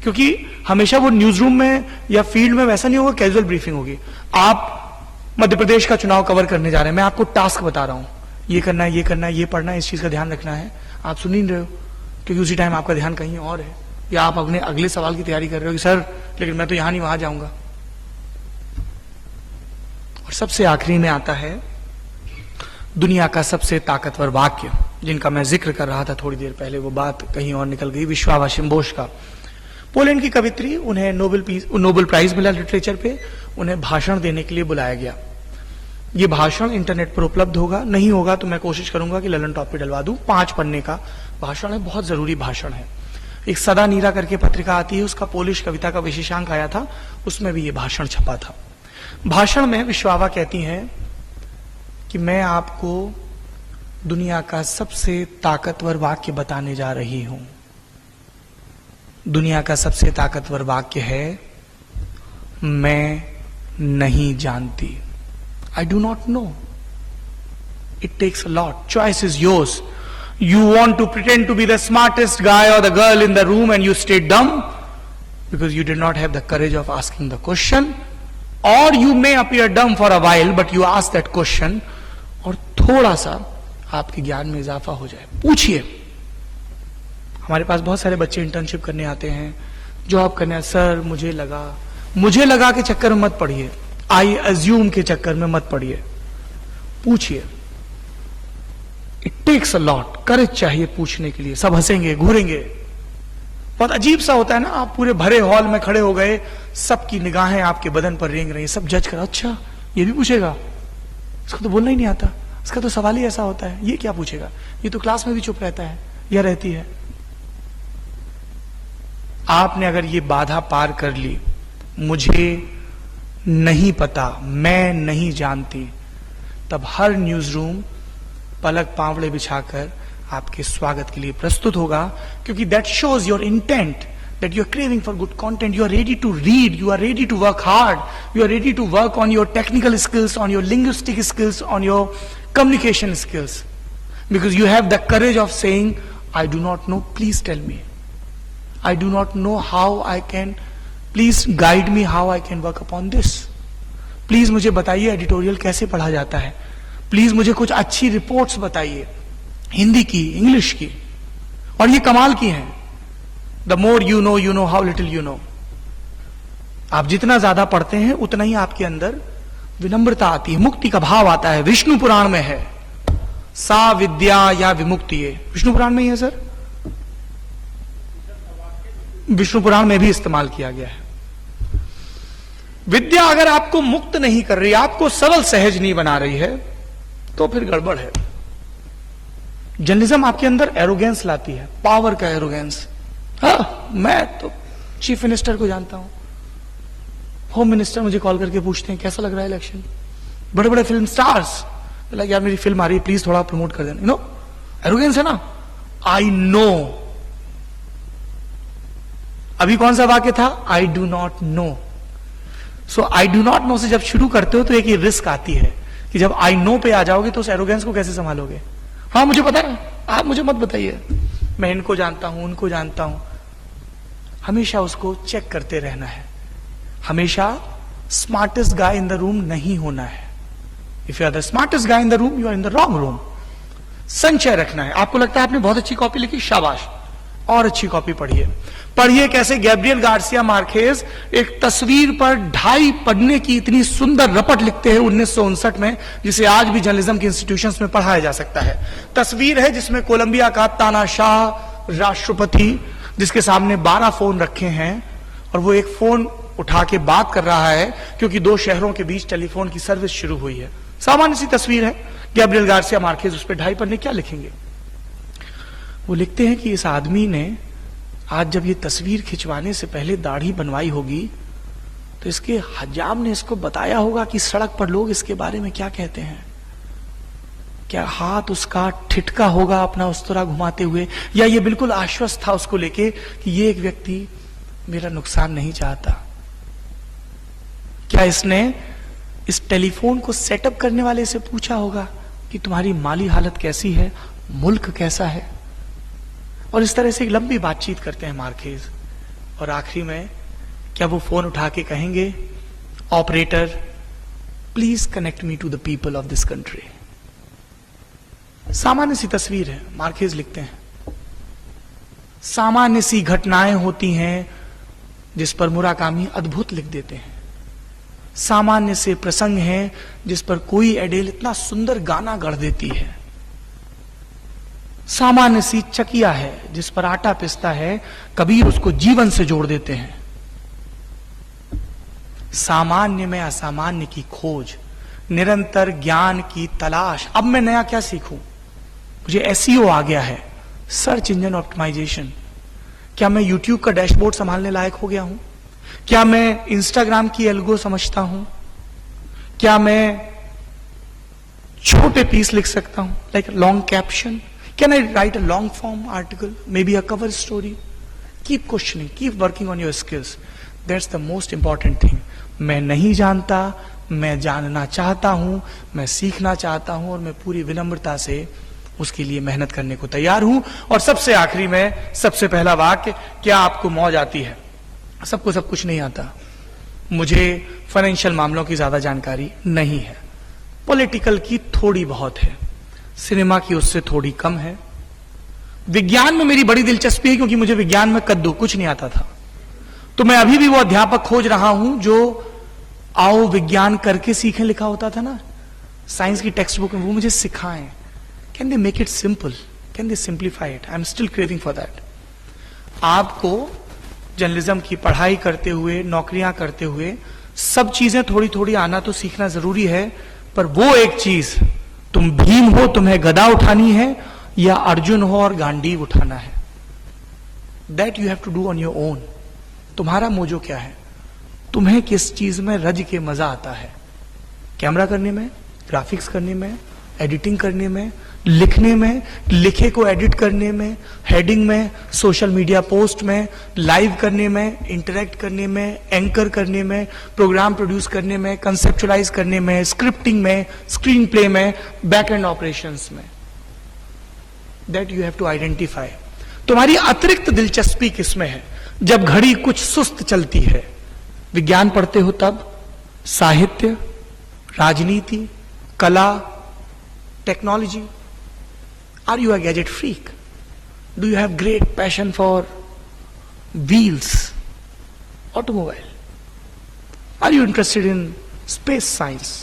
क्योंकि हमेशा वो न्यूज रूम में या फील्ड में वैसा नहीं होगा, कैजुअल ब्रीफिंग होगी. आप मध्य प्रदेश का चुनाव कवर करने जा रहे हैं, मैं आपको टास्क बता रहा हूं, ये करना है, ये करना है, ये पढ़ना है, इस चीज का ध्यान रखना है. आप सुन ही नहीं रहे हो, क्योंकि उसी टाइम आपका ध्यान कहीं और है, या आप अपने अगले सवाल की तैयारी कर रहे हो कि सर लेकिन मैं तो यहां नहीं वहां जाऊंगा. और सबसे आखिरी में आता है दुनिया का सबसे ताकतवर वाक्य, जिनका मैं जिक्र कर रहा था थोड़ी देर पहले, वो बात कहीं और निकल गई। विश्वावा शिम्बोश का, पोलैंड की कवित्री, उन्हें नोबेल प्राइज मिला लिटरेचर पे, उन्हें भाषण देने के लिए बुलाया गया। ये भाषण इंटरनेट पर उपलब्ध होगा, नहीं होगा तो मैं कोशिश करूंगा कि ललन टॉप पे डलवा दूं। 5 पन्ने का भाषण है, बहुत जरूरी भाषण है। एक सदा नीरा करके पत्रिका आती है, उसका पोलिश कविता का विशेषांक आया था, उसमें भी ये भाषण छपा था। भाषण में विश्वावा कहती हैं कि मैं आपको दुनिया का सबसे ताकतवर वाक्य बताने जा रही हूं। दुनिया का सबसे ताकतवर वाक्य है, मैं नहीं जानती। I do not know. It takes a lot. Choice is yours. You want to pretend to be the smartest guy or the girl in the room and you stay dumb because you did not have the courage of asking the question, or you may appear dumb for a while but you ask that question और थोड़ा सा आपके ज्ञान में इजाफा हो जाए। पूछिए। हमारे पास बहुत सारे बच्चे इंटर्नशिप करने आते हैं, जॉब करने। सर मुझे लगा के चक्कर में मत पड़िए, आई अज्यूम के चक्कर में मत पड़िए, पूछिए। इट टेक्स अ लॉट, करेज चाहिए पूछने के लिए। सब हंसेंगे, घूरेंगे। बहुत अजीब सा होता है ना, आप पूरे भरे हॉल में खड़े हो गए, सबकी निगाहें आपके बदन पर रेंग रही, सब जज कर, अच्छा ये भी पूछेगा, इसको तो बोलना ही नहीं आता, इसका तो सवाल ही ऐसा होता है, ये क्या पूछेगा, ये तो क्लास में भी चुप रहता है या रहती है। आपने अगर ये बाधा पार कर ली, मुझे नहीं पता, मैं नहीं जानती, तब हर न्यूज रूम पलक पावड़े बिछाकर आपके स्वागत के लिए प्रस्तुत होगा, क्योंकि that shows your intent, that you are craving for good content, you are ready to read, you are ready to work hard, you are ready to work on your technical skills, on your linguistic skills, on your communication skills, because you have the courage of saying I do not know, please tell me, I do not know how I can, please guide me how I can work upon this, please मुझे बताइए editorial कैसे पढ़ा जाता है, please मुझे कुछ अच्छी reports बताइए, हिंदी की, इंग्लिश की। और ये कमाल की हैं, the more you know how little you know. आप जितना ज्यादा पढ़ते हैं उतना ही आपके अंदर विनम्रता आती है, मुक्ति का भाव आता है। विष्णु पुराण में है, सा विद्या या विमुक्ति, विष्णु पुराण में ही है सर, विष्णु पुराण में भी इस्तेमाल किया गया है। विद्या अगर आपको मुक्त नहीं कर रही, आपको सरल सहज नहीं बना रही है, तो फिर गड़बड़ है। जर्नलिज्म आपके अंदर एरोगेंस लाती है, पावर का एरोगेंस। हाँ, मैं तो चीफ मिनिस्टर को जानता हूं, होम मिनिस्टर मुझे कॉल करके पूछते हैं कैसा लग रहा है इलेक्शन, बड़े बड़े फिल्म स्टार्स, लाइक यार मेरी फिल्म आ रही है, प्लीज थोड़ा प्रमोट कर देना, यू नो, एरोगेंस है ना। आई नो, अभी कौन सा वाक्य था, आई do not no. So I do not no से जब शुरू करते हो तो एक ये रिस्क आती है कि जब आई नो पे आ जाओगे तो उस एरोगेंस को कैसे संभालोगे। हाँ मुझे पता है, आप मुझे मत बताइए, मैं इनको जानता हूं, उनको जानता हूं। हमेशा उसको चेक करते रहना है, हमेशा smartest guy in the room नहीं होना है। If you are the smartest guy in the room, you are in the wrong room. संचय रखना है। आपको लगता है आपने बहुत अच्छी कॉपी लिखी, शाबाश, और अच्छी कॉपी पढ़िए। पढ़िए कैसे गैब्रियल गार्सिया मार्केज एक तस्वीर पर 2.5 पन्ने की इतनी सुंदर रपट लिखते हैं 1959 में, जिसे आज भी जर्नलिज्म के इंस्टीट्यूशंस में पढ़ाया जा सकता है। तस्वीर है जिसमें कोलंबिया का तानाशाह राष्ट्रपति, जिसके सामने 12 फोन रखे हैं, और वो एक फोन उठा के बात कर रहा है क्योंकि 2 शहरों के बीच टेलीफोन की सर्विस शुरू हुई है। सामान्य सी तस्वीर है। गैब्रियल गार्सिया मार्केज उस पर 2.5 पन्ने क्या लिखेंगे। वो लिखते हैं कि इस आदमी ने आज जब ये तस्वीर खिंचवाने से पहले दाढ़ी बनवाई होगी तो इसके हजाम ने इसको बताया होगा कि सड़क पर लोग इसके बारे में क्या कहते हैं। क्या हाथ उसका ठिठका होगा अपना उस्तरा घुमाते हुए, या ये बिल्कुल आश्वस्त था उसको लेके कि ये एक व्यक्ति मेरा नुकसान नहीं चाहता। क्या इसने इस टेलीफोन को सेटअप करने वाले से पूछा होगा कि तुम्हारी माली हालत कैसी है, मुल्क कैसा है। और इस तरह से एक लंबी बातचीत करते हैं मार्केज, और आखिरी में क्या वो फोन उठा के कहेंगे, operator please connect me to the people of this country. सामान्य सी तस्वीर है। मार्केज लिखते हैं सामान्य सी घटनाएं होती हैं जिस पर मुराकामी अद्भुत लिख देते हैं। सामान्य से प्रसंग हैं जिस पर कोई एडेल इतना सुंदर गाना गढ़ देती है। सामान्य सी चकिया है जिस पर आटा पिसता है, कबीर उसको जीवन से जोड़ देते हैं। सामान्य में असामान्य की खोज, निरंतर ज्ञान की तलाश। अब मैं नया क्या सीखूं? मुझे एसईओ आ गया है, सर्च इंजन ऑप्टिमाइजेशन। क्या मैं यूट्यूब का डैशबोर्ड संभालने लायक हो गया हूं? क्या मैं इंस्टाग्राम की एल्गो समझता हूं? क्या मैं छोटे पीस लिख सकता हूं, like long caption? Can I right a long form article, may be a cover story? Keep questioning, keep working on your skills, that's the most important thing. मैं नहीं जानता, मैं जानना चाहता हूं, मैं सीखना चाहता हूं और मैं पूरी विनम्रता से उसके लिए मेहनत करने को तैयार हूं। और सबसे आखिरी में सबसे पहला वाक्य, क्या आपको मौज आती है? सबको सब कुछ नहीं आता। मुझे फाइनेंशियल मामलों की ज्यादा जानकारी नहीं है, पॉलिटिकल की थोड़ी बहुत है, सिनेमा की उससे थोड़ी कम है। विज्ञान में मेरी बड़ी दिलचस्पी है क्योंकि मुझे विज्ञान में कद्दू कुछ नहीं आता था, तो मैं अभी भी वो अध्यापक खोज रहा हूं जो आओ विज्ञान करके सीखें लिखा होता था ना साइंस की टेक्स्ट बुक में, वो मुझे सिखाएं। Can they make it simple, can they simplify it? I am still craving for that. आपको जर्नलिज्म की पढ़ाई करते हुए, नौकरियां करते हुए सब चीजें थोड़ी थोड़ी आना तो सीखना जरूरी है, पर वो एक चीज, तुम भीम हो, तुम्हें गदा उठानी है, या अर्जुन हो और गांडीव उठाना है, that you have to do on your own. तुम्हारा मोजो क्या है? तुम्हें किस चीज में रज के मजा आता है? कैमरा करने में, ग्राफिक्स करने में, एडिटिंग करने में, लिखने में, लिखे को एडिट करने में, हेडिंग में, सोशल मीडिया पोस्ट में, लाइव करने में, इंटरेक्ट करने में, एंकर करने में, प्रोग्राम प्रोड्यूस करने में, कंसेप्चुलाइज करने में, स्क्रिप्टिंग में, स्क्रीन प्ले में, बैक एंड ऑपरेशंस में। That you have to identify. तुम्हारी अतिरिक्त दिलचस्पी किसमें है? जब घड़ी कुछ सुस्त चलती है, विज्ञान पढ़ते हो तब, साहित्य, राजनीति, कला, technology? Are you a gadget freak? Do you have great passion for wheels, automobile? Are you interested in space science?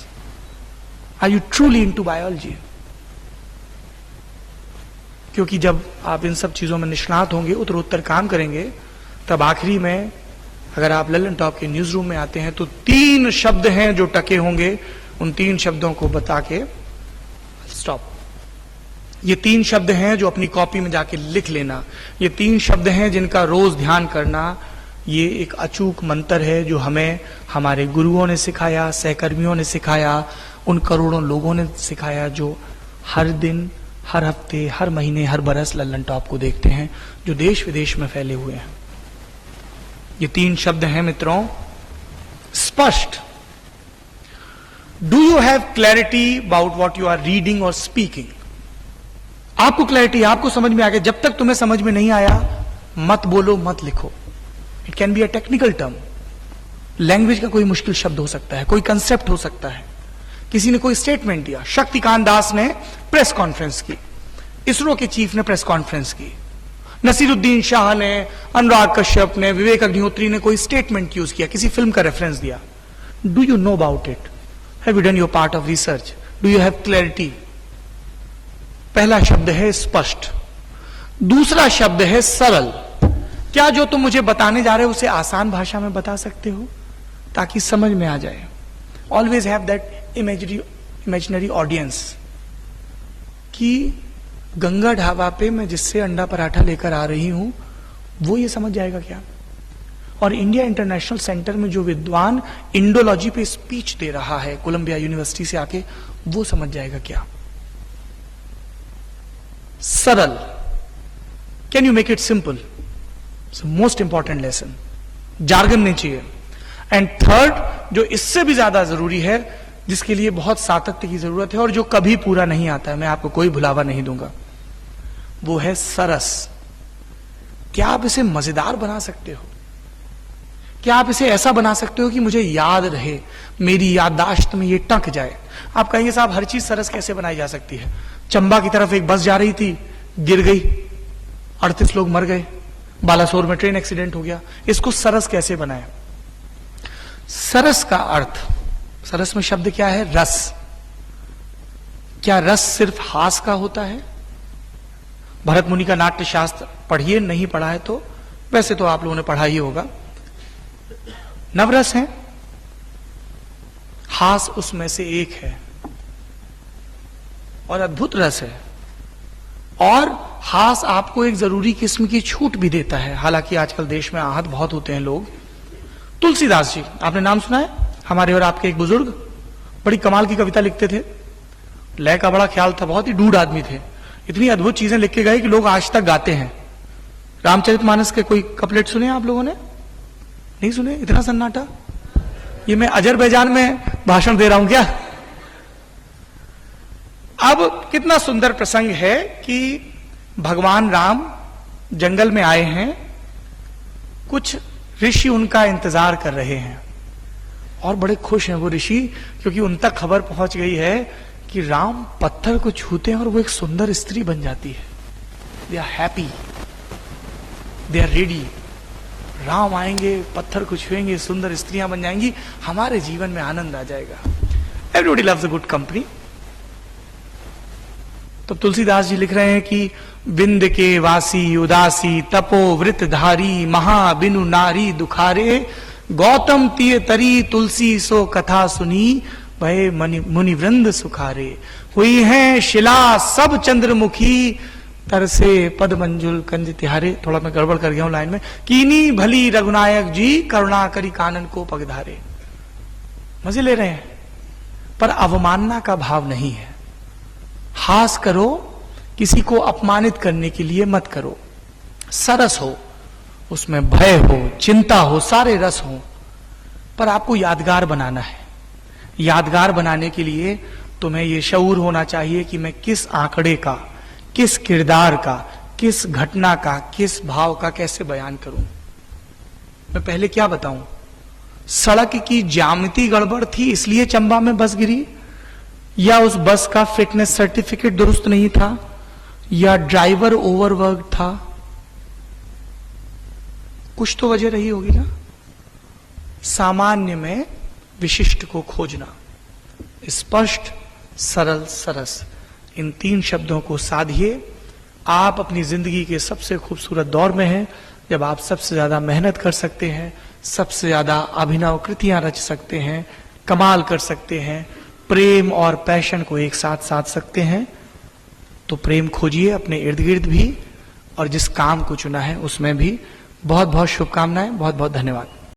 Are you truly into biology? क्योंकि जब आप इन सब चीजों में निष्णात होंगे, उत्तरोत्तर काम करेंगे, तब आखिरी में अगर आप ललन टॉप के न्यूज रूम में आते हैं तो 3 शब्द हैं जो टके होंगे। उन 3 शब्दों को बता के स्टॉप। ये 3 शब्द हैं जो अपनी कॉपी में जाके लिख लेना। ये 3 शब्द हैं जिनका रोज ध्यान करना। ये एक अचूक मंत्र है जो हमें हमारे गुरुओं ने सिखाया, सहकर्मियों ने सिखाया, उन करोड़ों लोगों ने सिखाया जो हर दिन, हर हफ्ते, हर महीने, हर बरस ललन टॉप को देखते हैं, जो देश विदेश में फैले हुए हैं। ये 3 शब्द हैं मित्रों, स्पष्ट। Do you have clarity about what you are reading और स्पीकिंग? आपको क्लैरिटी, आपको समझ में आ गया। जब तक तुम्हें समझ में नहीं आया, मत बोलो, मत लिखो। It can be a technical term. Language का कोई मुश्किल शब्द हो सकता है, कोई कंसेप्ट हो सकता है। किसी ने कोई स्टेटमेंट दिया, शक्तिकांत दास ने प्रेस कॉन्फ्रेंस की, इसरो के चीफ ने प्रेस कॉन्फ्रेंस की, नसीरुद्दीन शाह ने, अनुराग कश्यप ने, विवेक अग्निहोत्री ने कोई स्टेटमेंट यूज किया, किसी फिल्म का रेफरेंस दिया। Do you know about it? Have you done your part of research? Do you have clarity? पहला शब्द है स्पष्ट। दूसरा शब्द है सरल। क्या जो तुम मुझे बताने जा रहे हो उसे आसान भाषा में बता सकते हो ताकि समझ में आ जाए? Always have that imaginary audience कि गंगा ढाबा पे मैं जिससे अंडा पराठा लेकर आ रही हूं वो ये समझ जाएगा क्या? और इंडिया इंटरनेशनल सेंटर में जो विद्वान इंडोलॉजी पे स्पीच दे रहा है कोलंबिया यूनिवर्सिटी से आके, वो समझ जाएगा क्या? सरल। Can you make it simple? Most important lesson. Jargon नहीं चाहिए। एंड थर्ड, जो इससे भी ज्यादा जरूरी है, जिसके लिए बहुत सातत्य की जरूरत है और जो कभी पूरा नहीं आता है, मैं आपको कोई भुलावा नहीं दूंगा, वो है सरस। क्या आप इसे मजेदार बना सकते हो? क्या आप इसे ऐसा बना सकते हो कि मुझे याद रहे, मेरी याददाश्त में ये टक जाए? आप कहेंगे साहब हर चीज सरस कैसे बनाई जा सकती है? चंबा की तरफ एक बस जा रही थी, गिर गई, 38 लोग मर गए, बालासोर में ट्रेन एक्सीडेंट हो गया। इसको सरस कैसे बनाए? सरस का अर्थ सरस में शब्द क्या है? रस। क्या रस सिर्फ हास का होता है? भरत मुनि का नाट्य शास्त्र पढ़िए, नहीं पढ़ा है तो वैसे तो आप लोगों ने पढ़ा ही होगा। नवरस है, हास उसमें से एक है और अद्भुत रस है। और हास आपको एक जरूरी किस्म की छूट भी देता है। हालांकि आजकल देश में आहत बहुत होते हैं लोग। तुलसीदास जी, आपने नाम सुना है? हमारे और आपके एक बुजुर्ग बड़ी कमाल की कविता लिखते थे, लय का बड़ा ख्याल था, बहुत ही डूड आदमी थे। इतनी अद्भुत चीजें लिख के गए कि लोग आज तक गाते हैं। रामचरितमानस के कोई कपलेट सुने आप लोगों ने? नहीं सुने? इतना सन्नाटा। ये मैं अजरबैजान में भाषण दे रहा हूं क्या? अब कितना सुंदर प्रसंग है कि भगवान राम जंगल में आए हैं, कुछ ऋषि उनका इंतजार कर रहे हैं और बड़े खुश हैं वो ऋषि, क्योंकि उन तक खबर पहुंच गई है कि राम पत्थर को छूते हैं और वो एक सुंदर स्त्री बन जाती है। They are happy, they are ready. Ram आएंगे, पत्थर को छुएंगे, सुंदर स्त्रियां बन जाएंगी, हमारे जीवन में आनंद आ जाएगा। Everybody loves a good company. तो तुलसीदास जी लिख रहे हैं कि बिंद के वासी उदासी तपो वृत धारी महा बिनु नारी दुखारे गौतम तिय तरी तुलसी सो कथा सुनी भय मुनि वृंद सुखारे हुई है शिला सब चंद्रमुखी तरसे पद मंजुल कंज तिहारे। थोड़ा मैं गड़बड़ कर गया हूं लाइन में। कीनी भली रघुनायक जी करुणा करी कानन को पगधारे। मजे ले रहे हैं, पर अवमानना का भाव नहीं है। हास करो, किसी को अपमानित करने के लिए मत करो। सरस हो, उसमें भय हो, चिंता हो, सारे रस हो, पर आपको यादगार बनाना है। यादगार बनाने के लिए तुम्हें यह शऊर होना चाहिए कि मैं किस आंकड़े का, किस किरदार का, किस घटना का, किस भाव का कैसे बयान करूं। मैं पहले क्या बताऊं? सड़क की ज्यामिति गड़बड़ थी इसलिए चंबा में बस गिरी, या उस बस का फिटनेस सर्टिफिकेट दुरुस्त नहीं था, या ड्राइवर ओवरवर्क था? कुछ तो वजह रही होगी ना। सामान्य में विशिष्ट को खोजना, स्पष्ट, सरल, सरस, इन तीन शब्दों को साधिए। आप अपनी जिंदगी के सबसे खूबसूरत दौर में हैं, जब आप सबसे ज्यादा मेहनत कर सकते हैं, सबसे ज्यादा अभिनव कृतियां रच सकते हैं, कमाल कर सकते हैं, प्रेम और पैशन को एक साथ साध सकते हैं। तो प्रेम खोजिए अपने इर्द गिर्द भी, और जिस काम को चुना है उसमें भी। बहुत बहुत शुभकामनाएं, बहुत बहुत धन्यवाद।